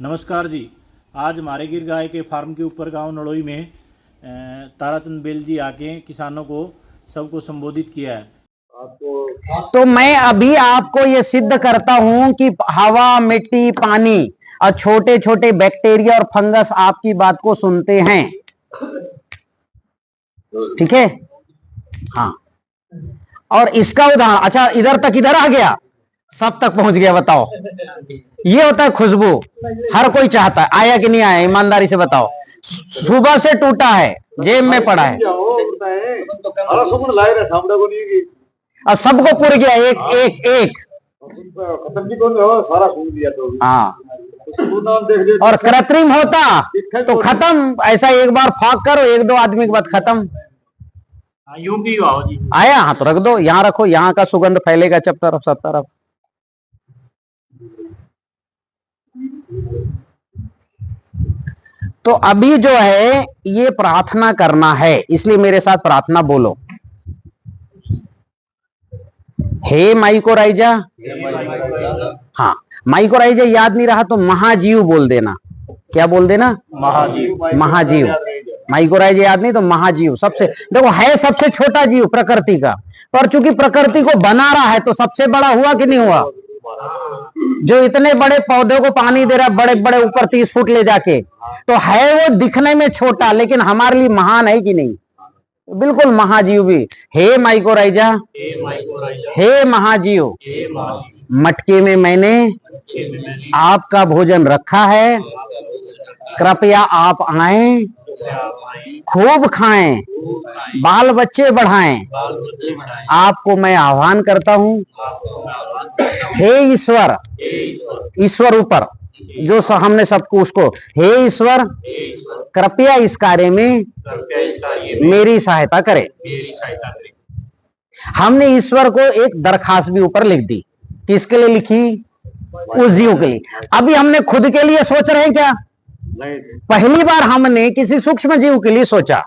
नमस्कार जी। आज हमारे गिर गाय के फार्म के ऊपर गांव नड़ोई में ताराचंद बेल जी आके किसानों को सबको संबोधित किया है। तो मैं अभी आपको ये सिद्ध करता हूं कि हवा, मिट्टी, पानी और छोटे छोटे बैक्टीरिया और फंगस आपकी बात को सुनते हैं। ठीक है, हाँ। और इसका उदाहरण, अच्छा इधर तक, इधर आ गया, सब तक पहुंच गया। बताओ, ये होता है खुशबू। हर कोई चाहता है, आया कि नहीं आया, ईमानदारी से बताओ। सुबह से टूटा है, जेब में पड़ा है और सबको पुर गया, एक एक एक। हाँ, और कृत्रिम होता तो खत्म। ऐसा एक बार फाक करो, एक दो आदमी के बाद खत्म। यूं भी आओ जी। आया, हाँ तो रख दो, यहाँ रखो, यहाँ का सुगंध फैलेगा सब तरफ सब तरफ। तो अभी जो है ये प्रार्थना करना है, इसलिए मेरे साथ प्रार्थना बोलो। हे माइकोराइजा। हाँ, माइकोराइजा याद नहीं रहा तो महाजीव बोल देना। क्या बोल देना? महाजीव। महाजीव। माइकोराइजा याद नहीं तो महाजीव। सबसे देखो, है सबसे छोटा जीव प्रकृति का, पर चूंकि प्रकृति को बना रहा है तो सबसे बड़ा हुआ कि नहीं हुआ? जो इतने बड़े पौधे को पानी दे रहा है, बड़े बड़े ऊपर 30 फुट ले जाके, तो है वो दिखने में छोटा, लेकिन हमारे लिए महान है कि नहीं? बिल्कुल महाजीव भी। हे माइकोराइजा, हे महाजीव, मटके में मैंने आपका भोजन रखा है, कृपया आप आए, खूब खाएं, बाल बच्चे बढ़ाएं। आपको मैं आह्वान करता हूं, हे ईश्वर। ईश्वर ऊपर जो हमने सबको, उसको हे ईश्वर कृपया इस कार्य में मेरी सहायता करें। हमने ईश्वर को एक दरखास्त भी ऊपर लिख दी। किसके लिए लिखी? उस जीव के लिए। अभी हमने खुद के लिए सोच रहे हैं क्या? पहली बार हमने किसी सूक्ष्म जीव के लिए सोचा।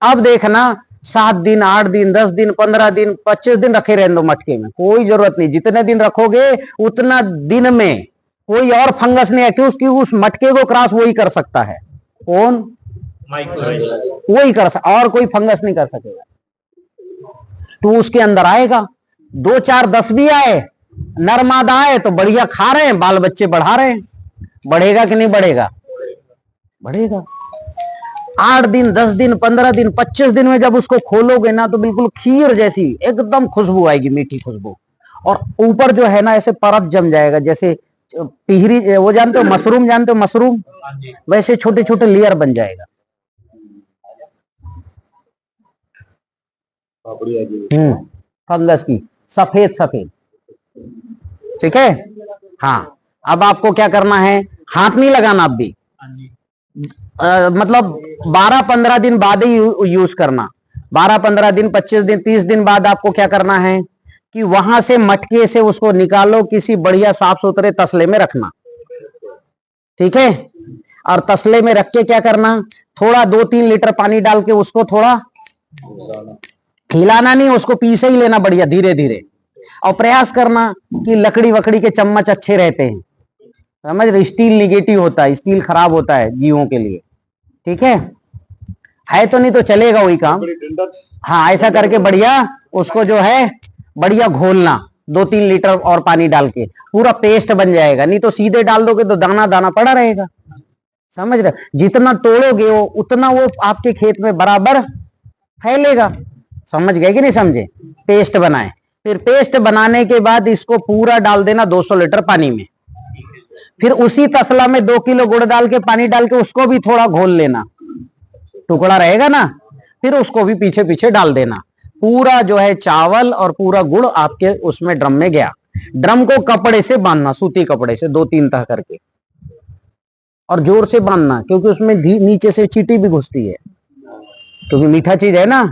अब देखना, 7 दिन, 8 दिन, 10 दिन, 15 दिन, 25 दिन रखे रहने दो मटके में, कोई जरूरत नहीं। जितने दिन रखोगे उतना दिन में कोई और फंगस नहीं है, क्योंकि उस मटके को क्रॉस वही कर सकता है। कौन? वही कर सकता, और कोई फंगस नहीं कर सकेगा। तो उसके अंदर आएगा, 2, 4, 10 भी आए, नर मादा आए तो बढ़िया खा रहे हैं, बाल बच्चे बढ़ा रहे हैं। बढ़ेगा कि नहीं बढ़ेगा? बढ़ेगा। 8 दिन, 10 दिन, 15 दिन, 25 दिन में जब उसको खोलोगे ना तो बिल्कुल खीर जैसी एकदम खुशबू आएगी, मीठी खुशबू। और ऊपर जो है ना ऐसे परत जम जाएगा, जैसे टिहरी, वो जानते हो मशरूम, जानते हो मशरूम? वैसे छोटे छोटे लेयर बन जाएगा। फंगस की, सफेद सफेद। ठीक है, हाँ। अब आपको क्या करना है, हाथ नहीं लगाना। अब भी मतलब 12-15 दिन बाद ही यूज करना। 12-15 दिन, 25 दिन, 30 दिन बाद आपको क्या करना है कि वहां से मटके से उसको निकालो, किसी बढ़िया साफ सुथरे तसले में रखना। ठीक है, और तसले में रख के क्या करना, थोड़ा 2-3 लीटर पानी डाल के उसको थोड़ा हिलाना नहीं, उसको पीसे ही लेना बढ़िया धीरे धीरे। और प्रयास करना कि लकड़ी वकड़ी के चम्मच अच्छे रहते हैं, समझ रहे? स्टील निगेटिव होता है, स्टील खराब होता है जीवों के लिए। ठीक है तो नहीं तो चलेगा वही काम। हाँ, ऐसा करके बढ़िया उसको जो है बढ़िया घोलना, 2-3 लीटर और पानी डाल के, पूरा पेस्ट बन जाएगा। नहीं तो सीधे डाल दोगे तो दाना दाना पड़ा रहेगा, समझ रहे? जितना तोड़ोगे वो उतना वो आपके खेत में बराबर फैलेगा। समझ गए कि नहीं समझे? पेस्ट बनाए, फिर पेस्ट बनाने के बाद इसको पूरा डाल देना 200 लीटर पानी में। फिर उसी तसला में 2 किलो गुड़ डाल के, पानी डाल के उसको भी थोड़ा घोल लेना, टुकड़ा रहेगा ना, फिर उसको भी पीछे पीछे डाल देना। पूरा जो है चावल और पूरा गुड़ आपके उसमें ड्रम में गया। ड्रम को कपड़े से बांधना, सूती कपड़े से 2-3 तह करके, और जोर से बांधना, क्योंकि उसमें नीचे से चींटी भी घुसती है, क्योंकि मीठा चीज है ना।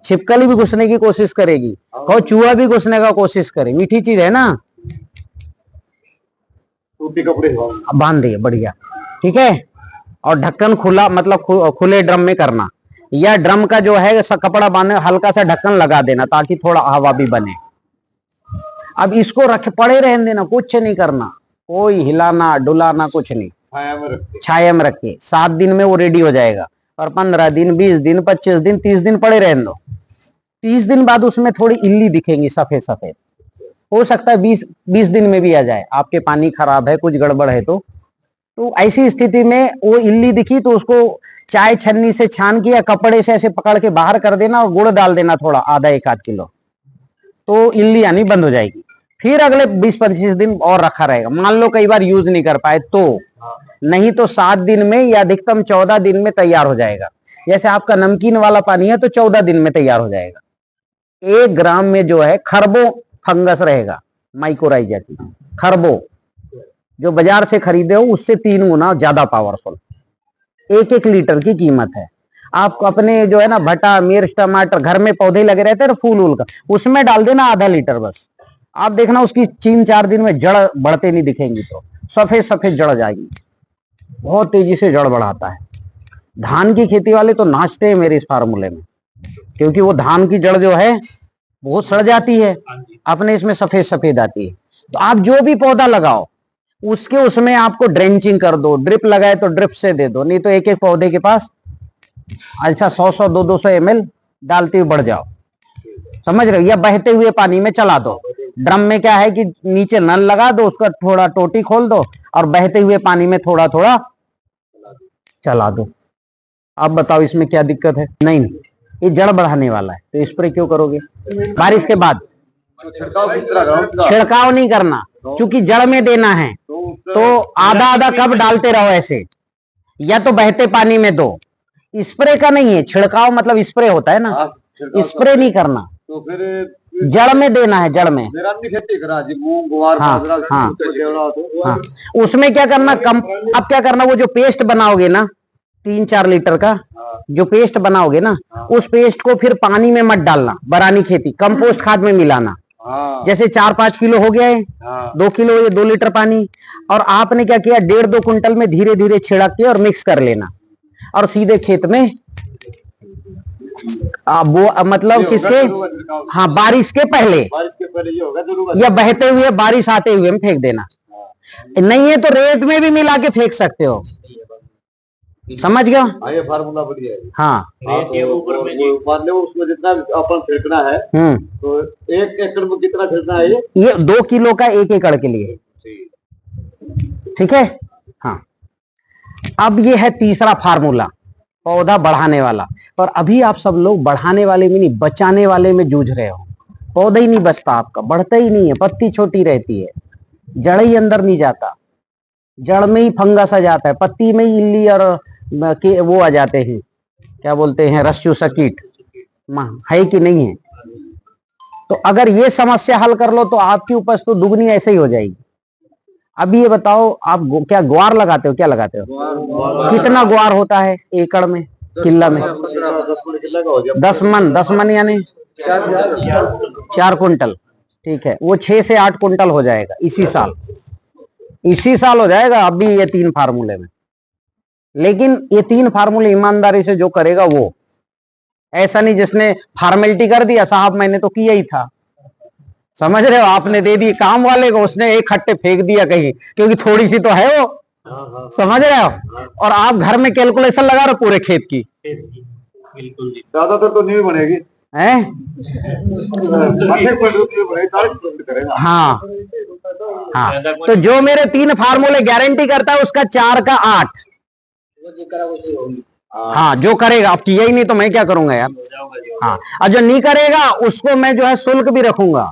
छिपकली भी घुसने की कोशिश करेगी और चूहा भी घुसने का कोशिश करे, मीठी चीज है ना। सूती कपड़े बांध दिए बढ़िया। ठीक है, और ढक्कन खुला, मतलब खुले ड्रम में करना, या ड्रम का जो है कपड़ा बांधने हल्का सा ढक्कन लगा देना ताकि थोड़ा हवा भी बने। अब इसको रख पड़े रहने देना, कुछ नहीं करना। कोई हिलाना डुलाना कुछ नहीं, छाया में रखिए। 7 दिन में वो रेडी हो जाएगा, और 15 दिन 20 दिन 25 दिन 30 दिन पड़े रहने दो। 30 दिन बाद उसमें थोड़ी इल्ली दिखेंगी सफेद सफेद, हो सकता है 20 दिन में भी आ जाए। आपके पानी खराब है, कुछ गड़बड़ है तो ऐसी स्थिति में वो इल्ली दिखी तो उसको चाय छन्नी से छान के या कपड़े से ऐसे पकड़ के बाहर कर देना और गुड़ डाल देना थोड़ा, आधा 1 आध किलो, तो इल्ली आनी बंद हो जाएगी। फिर अगले 20-25 दिन और रखा रहेगा। मान लो कई बार यूज नहीं कर पाए तो, नहीं तो 7 दिन में या अधिकतम 14 दिन में तैयार हो जाएगा। जैसे आपका नमकीन वाला पानी है तो 14 दिन में तैयार हो जाएगा। 1 ग्राम में जो है खरबों फंगस रहेगा, माइकोराइजा की खरबों, जो बाजार से खरीदे हो उससे 3 गुना ज्यादा पावरफुल। 1-1 लीटर की कीमत है। आप अपने जो है ना भटा मिर्च टमाटर घर में पौधे लगे रहते हैं फूल उल का, उसमें डाल देना आधा लीटर बस। आप देखना उसकी 3-4 दिन में जड़ बढ़ते नहीं दिखेंगी, तो सफेद सफेद जड़ जाएगी, बहुत तेजी से जड़ बढ़ाता है। धान की खेती वाले तो नाचते हैं मेरे इस फार्मूले में, क्योंकि वो धान की जड़ जो है वो सड़ जाती है, अपने इसमें सफेद सफेद आती है। तो आप जो भी पौधा लगाओ उसके उसमें आपको ड्रेंचिंग कर दो, ड्रिप लगाए तो ड्रिप से दे दो, नहीं तो 1-1 पौधे के पास ऐसा 100-100 200 ml डालते हुए बढ़ जाओ, समझ रहे हो, या बहते हुए पानी में चला दो। ड्रम में क्या है कि नीचे नल लगा दो, उसका थोड़ा टोटी खोल दो और बहते हुए पानी में थोड़ा थोड़ा चला दो। आप बताओ इसमें क्या दिक्कत है? नहीं, ये जड़ बढ़ाने वाला है, तो स्प्रे क्यों करोगे बारिश के बाद? छिड़काव नहीं करना, क्योंकि जड़ में देना है तो आधा आधा कप डालते रहो ऐसे, या तो बहते पानी में दो। स्प्रे का नहीं है, छिड़काव मतलब स्प्रे होता है ना, स्प्रे नहीं करना, तो फिर जड़ में देना है, जड़ में। खेती करा जी, मूंग ग्वार बाजरा, हाँ, उसमें क्या करना, आप क्या करना, वो जो पेस्ट बनाओगे ना 3-4 लीटर का जो पेस्ट बनाओगे ना, उस पेस्ट को फिर पानी में मत डालना, बरानी खेती कंपोस्ट खाद में मिलाना। जैसे 4-5 किलो हो गया है, 2 किलो ये 2 लीटर पानी, और आपने क्या किया 1.5-2 कुंटल में धीरे धीरे छिड़क के और मिक्स कर लेना, और सीधे खेत में वो मतलब किसके, हाँ बारिश के पहले ये होगा या बहते हुए बारिश आते हुए में फेंक देना। नहीं है तो रेत में भी मिला के फेंक सकते हो, समझ गया? ये फार्मूला बढ़िया है। हाँ, मान लो उसमें जितना अपन छिड़कना है, तो 1 एकड़ में कितना छिड़कना है? ये 2 किलो का 1 एकड़ के लिए, ठीक है। हाँ, अब ये है तीसरा फार्मूला, पौधा बढ़ाने वाला। और अभी आप सब लोग बढ़ाने वाले में नहीं, बचाने वाले में जूझ रहे हो। पौधा ही नहीं बचता आपका, बढ़ता ही नहीं है, पत्ती छोटी रहती है, जड़ ही अंदर नहीं जाता, जड़ में ही फंगस आ जाता है, पत्ती में ही इल्ली और वो आ जाते हैं, क्या बोलते हैं, रस चूसा कीट, है कि नहीं है? तो अगर ये समस्या हल कर लो तो आपकी उपज तो दुगनी ऐसे ही हो जाएगी। अभी ये बताओ, आप क्या ग्वार लगाते हो, क्या लगाते हो? कितना ग्वार होता है एकड़ में, किल्ला में? 10 मन यानी 4 कुंटल, ठीक है। वो 6 से 8 कुंटल हो जाएगा इसी साल हो जाएगा, अभी ये 3 फार्मूले में। लेकिन ये 3 फार्मूले ईमानदारी से जो करेगा वो, ऐसा नहीं जिसने फॉर्मेलिटी कर दिया, साहब मैंने तो किया ही था, समझ रहे हो, आपने दे दी काम वाले को, उसने एक खट्टे फेंक दिया कहीं, क्योंकि थोड़ी सी तो है वो, समझ रहे हो, और आप घर में कैलकुलेशन लगा रहे हो पूरे खेत की, ज्यादातर तो नहीं बनेगी हैं? हाँ हाँ, तो जो मेरे 3 फार्मूले गारंटी करता है उसका 4 का 8, हाँ जो करेगा। अब किया ही नहीं तो मैं क्या करूंगा यार। हाँ, और जो नहीं करेगा उसको मैं जो है शुल्क भी रखूंगा,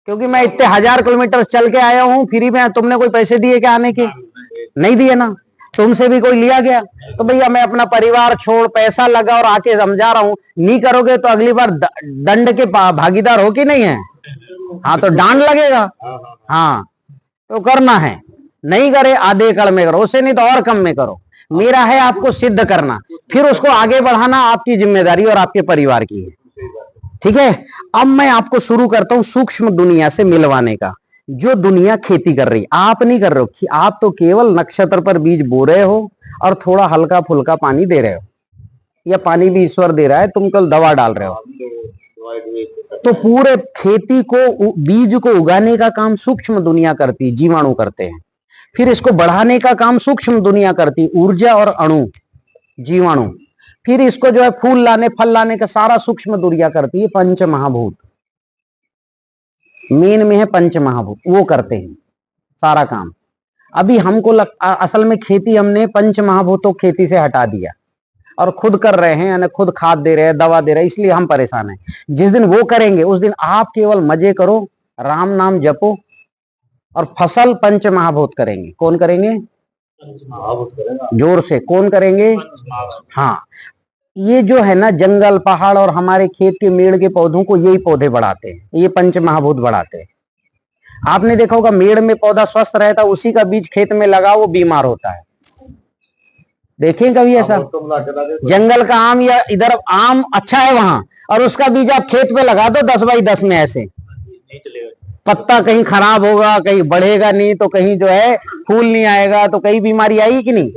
क्योंकि मैं इतने 1000 किलोमीटर चल के आया हूँ फ्री में। तुमने कोई पैसे दिए क्या आने के? नहीं दिए ना, तुमसे भी कोई लिया गया? तो भैया मैं अपना परिवार छोड़ पैसा लगा और आके समझा रहा हूँ, नहीं करोगे तो अगली बार दंड के भागीदार हो कि नहीं है? हाँ, तो डांड लगेगा। हाँ, तो करना है, नहीं करे आधे एकड़ में करो, उससे नहीं तो और कम में करो। मेरा है आपको सिद्ध करना, फिर उसको आगे बढ़ाना आपकी जिम्मेदारी और आपके परिवार की है, ठीक है। अब मैं आपको शुरू करता हूं सूक्ष्म दुनिया से मिलवाने का। जो दुनिया खेती कर रही, आप नहीं कर रहे हो, आप तो केवल नक्षत्र पर बीज बो रहे हो और थोड़ा हल्का फुल्का पानी दे रहे हो, या पानी भी ईश्वर दे रहा है, तुम कल दवा डाल रहे हो। तो पूरे खेती को, बीज को उगाने का काम सूक्ष्म दुनिया करती है, जीवाणु करते हैं। फिर इसको बढ़ाने का काम सूक्ष्म दुनिया करती, ऊर्जा और अणु, जीवाणु। फिर इसको जो है फूल लाने फल लाने का सारा सूक्ष्म दुनिया करती है। पंच महाभूत मेन में है, पंच महाभूत वो करते हैं सारा काम। अभी हमको असल में खेती हमने पंच महाभूतों खेती से हटा दिया और खुद कर रहे हैं, यानी खुद खाद दे रहे हैं, दवा दे रहे हैं, इसलिए हम परेशान हैं। जिस दिन वो करेंगे उस दिन आप केवल मजे करो, राम नाम जपो और फसल पंच महाभूत करेंगे। कौन करेंगे? जोर से कौन करेंगे? हाँ, ये जो है ना जंगल पहाड़ और हमारे खेत के मेड़ के पौधों को यही पौधे बढ़ाते हैं, ये पंच महाभूत बढ़ाते हैं। आपने देखा होगा मेड़ में पौधा स्वस्थ रहता है, उसी का बीज खेत में लगा वो बीमार होता है। देखें कभी ऐसा? जंगल का आम या इधर आम अच्छा है वहां, और उसका बीज आप खेत पे लगा दो 10 बाई 10 में, ऐसे पत्ता कहीं खराब होगा, कहीं बढ़ेगा नहीं, तो कहीं जो है फूल नहीं आएगा, तो कहीं बीमारी आएगी कि नहीं।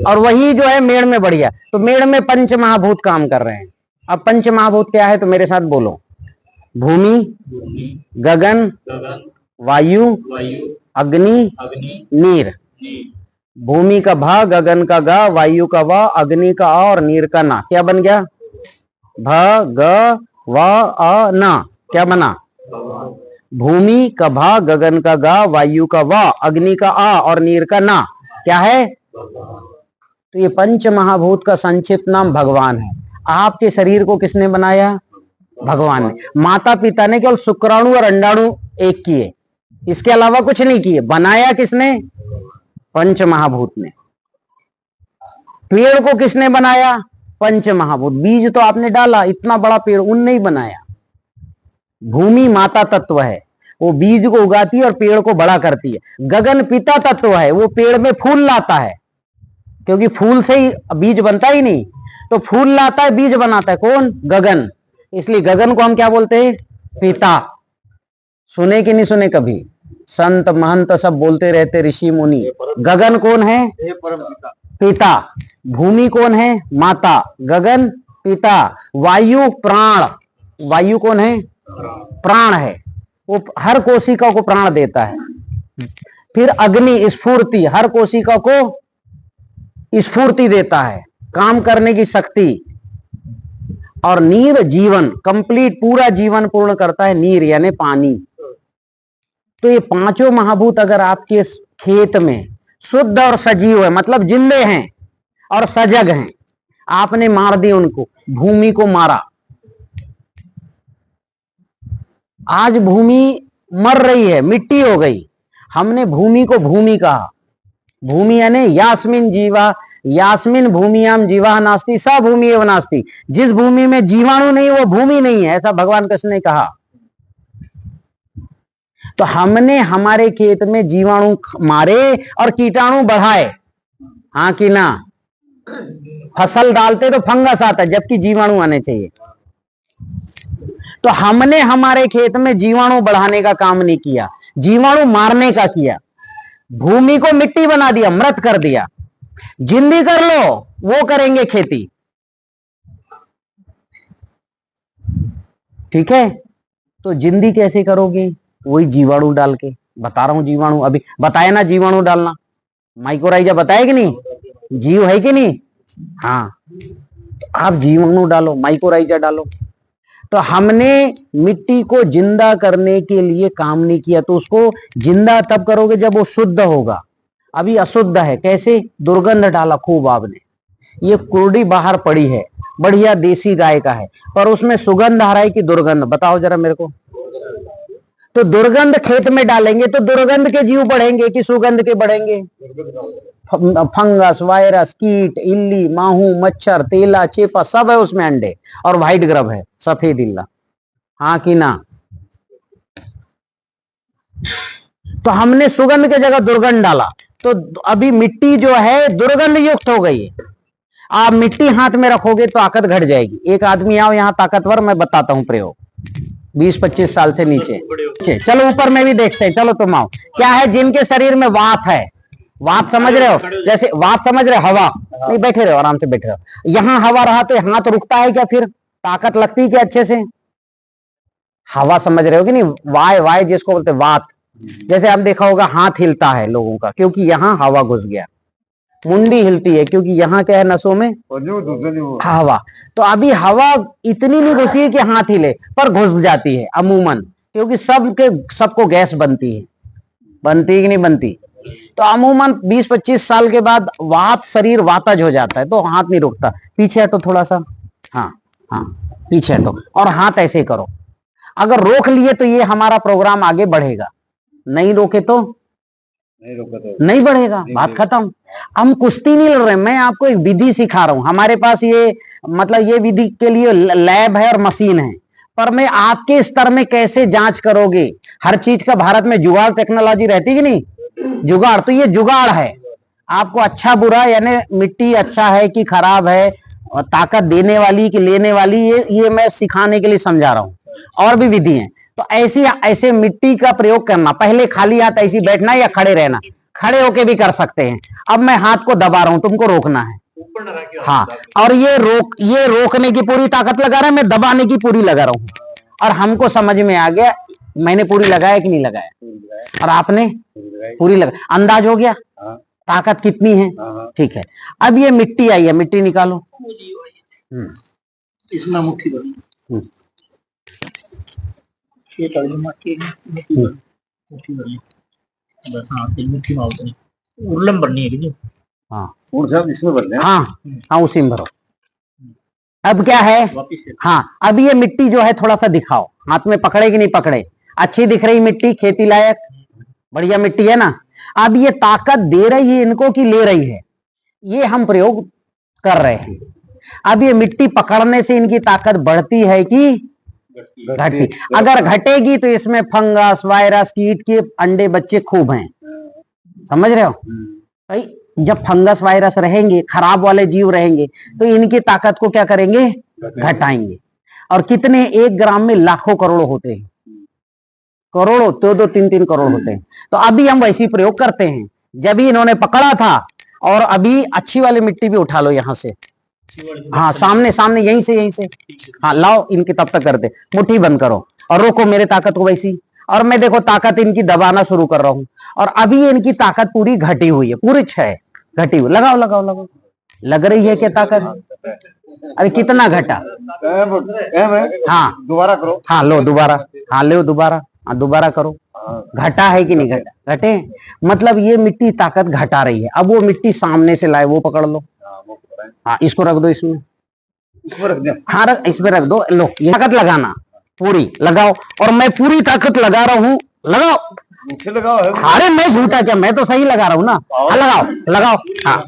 और वही जो है मेड़ में बढ़िया। तो मेड़ में पंच महाभूत काम कर रहे हैं। अब पंच महाभूत क्या है तो मेरे साथ बोलो। भूमि, गगन, वायु, अग्नि, नीर। भूमि का भा, गगन का गा, वायु का वा, अग्नि का आ और नीर का ना। क्या बन गया? भ ग व अ ना। क्या बना? भूमि का भा, गगन का गा, वायु का वा, अग्नि का आ और नीर का ना। क्या है? तो ये पंच महाभूत का संक्षिप्त नाम भगवान है। आपके शरीर को किसने बनाया? भगवान ने। माता पिता ने केवल शुक्राणु और अंडाणु एक किए, इसके अलावा कुछ नहीं किए। बनाया किसने? पंच महाभूत ने। पेड़ को किसने बनाया? पंच महाभूत। बीज तो आपने डाला, इतना बड़ा पेड़ उनने ही बनाया। भूमि माता तत्व है, वो बीज को उगाती है और पेड़ को बड़ा करती है। गगन पिता तत्व है, वो पेड़ में फूल लाता है, क्योंकि फूल से ही बीज बनता ही नहीं, तो फूल लाता है, बीज बनाता है। कौन? गगन। इसलिए गगन को हम क्या बोलते हैं? पिता। सुने कि नहीं सुने कभी? संत महंत सब बोलते रहते, ऋषि मुनि। गगन कौन है? पिता। भूमि कौन है? माता। गगन पिता। वायु प्राण। वायु कौन है? प्राण है, वो हर कोशिका को प्राण देता है। फिर अग्नि स्फूर्ति, हर कोशिका को स्फूर्ति देता है, काम करने की शक्ति। और नीर जीवन, कंप्लीट पूरा जीवन पूर्ण करता है। नीर यानी पानी। तो ये पांचों महाभूत अगर आपके खेत में शुद्ध और सजीव है, मतलब जिंदे हैं और सजग हैं, आपने मार दी उनको, भूमि को मारा। आज भूमि मर रही है, मिट्टी हो गई, हमने भूमि को भूमि कहा। भूमि यानी यास्मिन जीवा, यास्मिन भूमियाम जीवा नास्ति स भूमि एव नास्ति। जिस भूमि में जीवाणु नहीं वो भूमि नहीं है, ऐसा भगवान कृष्ण ने कहा। तो हमने हमारे खेत में जीवाणु मारे और कीटाणु बढ़ाए, हाँ कि ना? फसल डालते तो फंगस आता है, जबकि जीवाणु आने चाहिए। तो हमने हमारे खेत में जीवाणु बढ़ाने का काम नहीं किया, जीवाणु मारने का किया। भूमि को मिट्टी बना दिया, मृत कर दिया। जिंदी कर लो, वो करेंगे खेती। ठीक है? तो जिंदी कैसे करोगे? वही जीवाणु डाल के। बता रहा हूं, जीवाणु अभी बताया ना, जीवाणु डालना। माइक्रोराइजा बताया कि नहीं? जीव है कि नहीं? हाँ, आप जीवाणु डालो, माइक्रोराइजा डालो। तो हमने मिट्टी को जिंदा करने के लिए काम नहीं किया, तो उसको जिंदा तब करोगे जब वो शुद्ध होगा। अभी अशुद्ध है। कैसे? दुर्गंध डाला खूब आपने। ये कुर्डी बाहर पड़ी है, बढ़िया देसी गाय का है, पर उसमें सुगंध आ रहा है कि दुर्गंध? बताओ जरा मेरे को। तो दुर्गंध खेत में डालेंगे तो दुर्गंध के जीव बढ़ेंगे कि सुगंध के बढ़ेंगे? फंगस, वायरस, कीट, इल्ली, माहू, मच्छर, तेला, चेपा सब है उसमें, अंडे और व्हाइट ग्रब है, सफेद इल्ला। हाँ कि ना? तो हमने सुगंध के जगह दुर्गंध डाला, तो अभी मिट्टी जो है दुर्गंध युक्त हो गई है। आप मिट्टी हाथ में रखोगे तो ताकत घट जाएगी। एक आदमी आओ यहाँ ताकतवर, मैं बताता हूं प्रयोग, 20-25 साल से नीचे। चलो ऊपर में भी देखते हैं। चलो तुम आओ। क्या है? जिनके शरीर में वात है, वात समझ रहे हो? जैसे वात समझ रहे हो? हवा नहीं, बैठे रहो, आराम से बैठे रहो। यहां हवा रहा तो हाथ रुकता है क्या? फिर ताकत लगती है क्या अच्छे से? हवा समझ रहे हो कि नहीं? वाय, वाय जिसको बोलते वात, जैसे आप देखा होगा हाथ हिलता है लोगों का क्योंकि यहाँ हवा घुस गया, मुंडी हिलती है क्योंकि यहाँ क्या है नसों में हवा। तो अभी हवा इतनी नहीं घुसी है कि हाथ हिले, पर घुस जाती है अमूमन, क्योंकि सबको गैस बनती है कि नहीं बनती। तो अमूमन 20-25 साल के बाद शरीर वातज हो जाता है, तो हाथ नहीं रुकता। पीछे हटो थोड़ा सा, हाँ हाँ पीछे हटो और हाथ ऐसे करो। अगर रोक लिए तो ये हमारा प्रोग्राम आगे बढ़ेगा, नहीं रोके तो नहीं बढ़ेगा, बात खत्म। हम कुश्ती नहीं लड़ रहे, मैं आपको एक विधि सिखा रहा हूं। हमारे पास ये मतलब ये विधि के लिए लैब है और मशीन है, पर मैं आपके स्तर में कैसे जांच करोगे। हर चीज का भारत में जुगाड़ टेक्नोलॉजी रहती कि नहीं, जुगाड़, तो ये जुगाड़ है। आपको अच्छा बुरा यानी मिट्टी अच्छा है कि खराब है, और ताकत देने वाली कि लेने वाली, ये मैं सिखाने के लिए समझा रहा हूं। और भी विधि है। तो ऐसे मिट्टी का प्रयोग करना, पहले खाली हाथ ऐसी बैठना या खड़े रहना, खड़े होके भी कर सकते हैं। अब मैं हाथ को दबा रहा हूं, तुमको रोकना है, हाँ, और ये रोकने की पूरी ताकत लगा रहा है, मैं दबाने की पूरी लगा रहा हूं। और हमको समझ में आ गया मैंने पूरी लगाया कि नहीं लगाया, और आपने पूरी लगा, अंदाज हो गया ताकत कितनी है। ठीक है, अब ये मिट्टी आई है, मिट्टी निकालो। इसमें मुट्ठी भरी, बस हाँ, मुट्ठी में उतनी उर्लम भरनी है कि नहीं, हाँ इसमें भरने, हाँ उसी में भरो। अब क्या है, हाँ अब ये मिट्टी जो है थोड़ा सा दिखाओ, हाथ में पकड़े कि नहीं पकड़े, अच्छी दिख रही मिट्टी, खेती लायक बढ़िया मिट्टी है ना। अब ये ताकत दे रही है इनको कि ले रही है, ये हम प्रयोग कर रहे हैं। अब ये मिट्टी पकड़ने से इनकी ताकत बढ़ती है कि घटती। अगर घटेगी तो इसमें फंगस, वायरस, कीट के अंडे बच्चे खूब हैं, समझ रहे हो भाई। जब फंगस वायरस रहेंगे, खराब वाले जीव रहेंगे, तो इनकी ताकत को क्या करेंगे, घटाएंगे। और कितने, 1 ग्राम में लाखों करोड़ों होते हैं, करोड़ों, 2-3 करोड़ होते हैं। तो अभी हम वैसी प्रयोग करते हैं। जब ही इन्होंने पकड़ा था, और अभी अच्छी वाली मिट्टी भी उठा लो यहां से, हाँ सामने यहीं से, हाँ लाओ इनकी, तब तक कर दे, मुट्ठी बंद करो और रोको मेरे ताकत को वैसी। और मैं देखो ताकत इनकी दबाना शुरू कर रहा हूं, और अभी इनकी ताकत पूरी घटी हुई है, पूरी 6 घटी हुई। लगाओ, लग रही है क्या ताकत? अरे कितना घटा, हाँ दोबारा करो, हाँ लो दोबारा, हाँ लो दोबारा, हाँ दोबारा करो। घटा है कि नहीं घटा, घटे, मतलब ये मिट्टी ताकत घटा रही है। अब वो मिट्टी सामने से लाए, वो पकड़ लो, हाँ इसको रख दो इसमें, हाँ इसमें रख दो। लो ये ताकत लगाना, पूरी लगाओ, और मैं पूरी ताकत लगा रहा हूँ, लगाओ। अरे मैं झूठा क्या, मैं तो सही लगा रहा हूँ ना, हाँ लगाओ, हाँ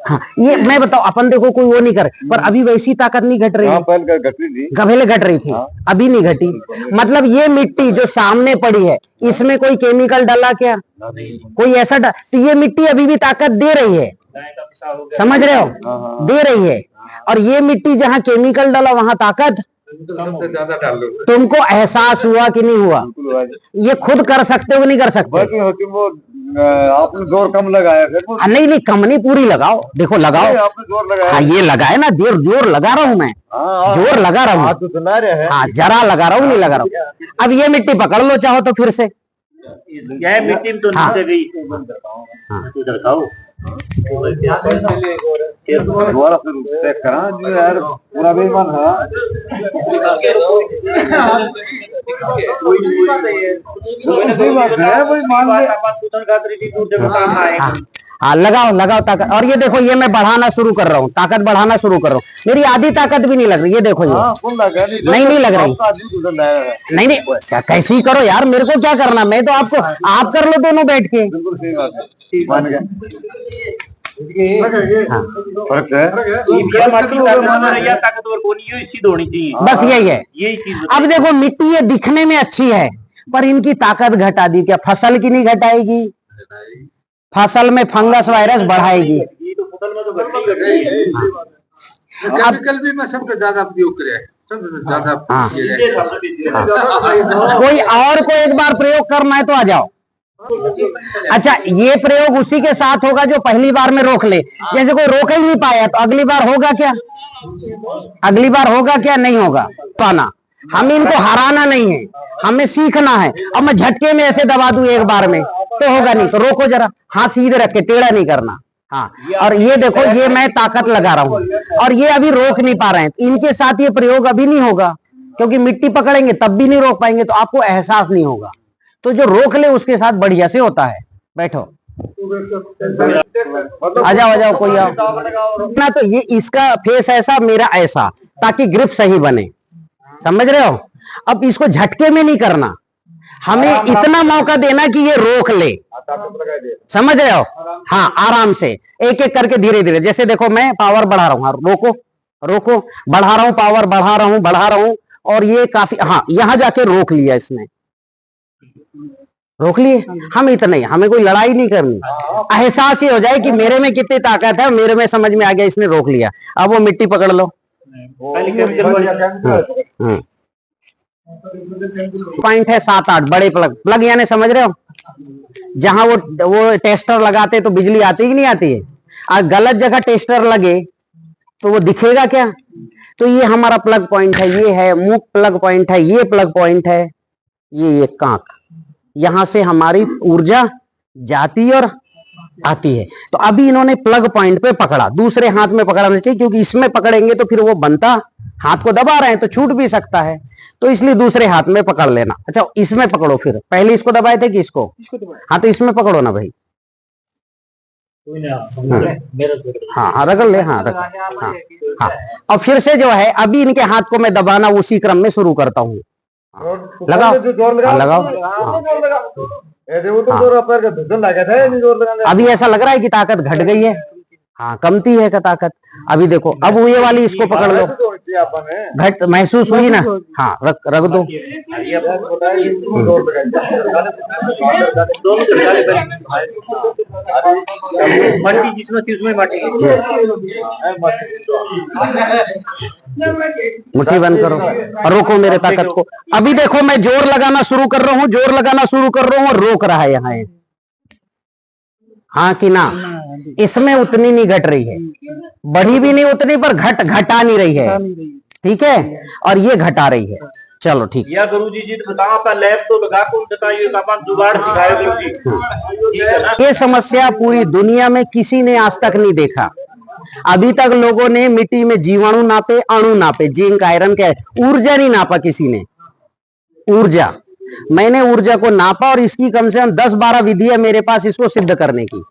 हाँ। ये मैं बताओ, अपन देखो कोई वो नहीं करे, पर अभी वैसी ताकत नहीं घट रही है, पहले घट रही थी, अभी नहीं घटी। मतलब ये मिट्टी जो सामने पड़ी है, इसमें कोई केमिकल डाला क्या, कोई ऐसा तो ये मिट्टी अभी भी ताकत दे रही है, समझ रहे हो, दे रही है। और ये मिट्टी जहाँ केमिकल डाला वहां ताकत, तुमको एहसास हुआ कि नहीं हुआ? ये खुद कर सकते हो नहीं कर सकते? आपने जोर कम लगाया, नहीं कम नहीं, पूरी लगाओ, देखो लगाओ, आपने जोर लगाया, हाँ ये लगाए ना, जोर लगा रहा हूँ मैं, जोर लगा रहा हूँ, हाँ जरा लगा रहा हूँ, नहीं लगा रहा हूँ। अब ये मिट्टी पकड़ लो चाहो तो फिर से, मिट्टी तो नीचे गई, दोबारा से चेक करा जो यार पूरा बेईमान है। हाँ लगाओ ताकत। और ये देखो, ये मैं बढ़ाना शुरू कर रहा हूँ, ताकत बढ़ाना शुरू कर रहा हूँ, मेरी आधी ताकत भी नहीं लग रही, ये देखो ये नहीं लग रही, नहीं क्या कैसी करो यार, मेरे को क्या करना, मैं तो आपको, आप कर लो दोनों बैठ के। बिल्कुल सही बात है, मान गया। फर्क है, बस यही है। अब देखो मिट्टी ये दिखने में अच्छी है, पर इनकी ताकत घटा दी क्या? फसल की नहीं घटाएगी, फसल में फंगस वायरस बढ़ाएगी। केमिकल भी मैं सबसे ज्यादा उपयोग करे, सबसे ज्यादा। कोई और को एक बार प्रयोग करना है तो आ जाओ। अच्छा, ये प्रयोग उसी के साथ होगा जो पहली बार में रोक ले। जैसे कोई रोक ही नहीं पाया तो अगली बार होगा क्या? अगली बार होगा क्या? नहीं होगा पाना। हमें इनको हराना नहीं है, हमें सीखना है। अब मैं झटके में ऐसे दबा दूं एक बार में तो होगा नहीं, तो रोको जरा, हाथ सीधे रख के, टेढ़ा नहीं करना। हाँ, और ये देखो, ये मैं ताकत लगा रहा हूं और ये अभी रोक नहीं पा रहे हैं। इनके साथ ये प्रयोग अभी नहीं होगा, क्योंकि मिट्टी पकड़ेंगे तब भी नहीं रोक पाएंगे, तो आपको एहसास नहीं होगा। तो जो रोक ले उसके साथ बढ़िया से होता है। बैठो, आ जाओ कोई आओ ना। तो ये इसका फेस ऐसा, मेरा ऐसा, ताकि ग्रिप सही बने, समझ रहे हो। अब इसको झटके में नहीं करना, हमें इतना मौका देना कि ये रोक ले, समझ रहे हो। हाँ, आराम से एक एक करके धीरे धीरे, जैसे देखो मैं पावर बढ़ा रहा हूँ, रोको रोको, बढ़ा रहा हूँ, पावर बढ़ा रहा हूँ और ये काफी, हाँ यहां जाके रोक लिया इसने, रोक लिए। हम इतना ही, हमें कोई लड़ाई नहीं करनी, एहसास ये हो जाए कि मेरे में कितनी ताकत है, मेरे में समझ में आ गया, इसने रोक लिया। अब वो मिट्टी पकड़ लो। पॉइंट है 7-8 बड़े प्लग यानी समझ रहे हो, जहां वो टेस्टर लगाते तो बिजली आती कि नहीं आती है। और गलत जगह टेस्टर लगे तो वो दिखेगा क्या। तो ये हमारा प्लग पॉइंट है, ये है मुख प्लग पॉइंट है, ये प्लग पॉइंट है, ये कांक, यहां से हमारी ऊर्जा जाती और आती है। तो अभी इन्होंने प्लग पॉइंट पे पकड़ा, दूसरे हाथ में पकड़ना चाहिए, क्योंकि इसमें पकड़ेंगे तो फिर वो बनता, हाथ को दबा रहे हैं तो छूट भी सकता है, तो इसलिए दूसरे हाथ में पकड़ लेना। अच्छा, इसमें पकड़ो, फिर पहले इसको दबाए थे कि इसको, हाँ तो इसमें पकड़ो ना भाई। हाँ रगड़ ले, हाँ रगड़, हाँ हाँ। और फिर से जो है, अभी इनके हाथ को मैं दबाना उसी क्रम में शुरू करता हूँ। लगाओ, लगाओ। अभी ऐसा लग रहा है कि ताकत घट गई है, हाँ कमती है का ताकत। अभी देखो, अब ये वाली इसको पकड़ लो, घट महसूस हुई ना। हाँ रख दो। मुट्ठी बंद करो और रोको मेरे ताकत को। अभी देखो, मैं जोर लगाना शुरू कर रहा हूँ, जोर लगाना शुरू कर रहा हूँ और रोक रहा है यहाँ। हाँ कि ना, इसमें उतनी नहीं घट रही है, बढ़ी भी नहीं उतनी, पर घटा नहीं रही है, ठीक है। और ये घटा रही है, चलो ठीक है। गुरुजी जी बताओ, अपना लैब तो लगा कौन बताइए, जुगाड़ सिखाए गुरुजी। ये समस्या पूरी दुनिया में किसी ने आज तक नहीं देखा। अभी तक लोगों ने मिट्टी में जीवाणु नापे, अणु नापे, जिंक आयरन के, ऊर्जा नहीं नापा किसी ने। ऊर्जा, मैंने ऊर्जा को नापा और इसकी कम से कम 10-12 विधियां मेरे पास इसको सिद्ध करने की।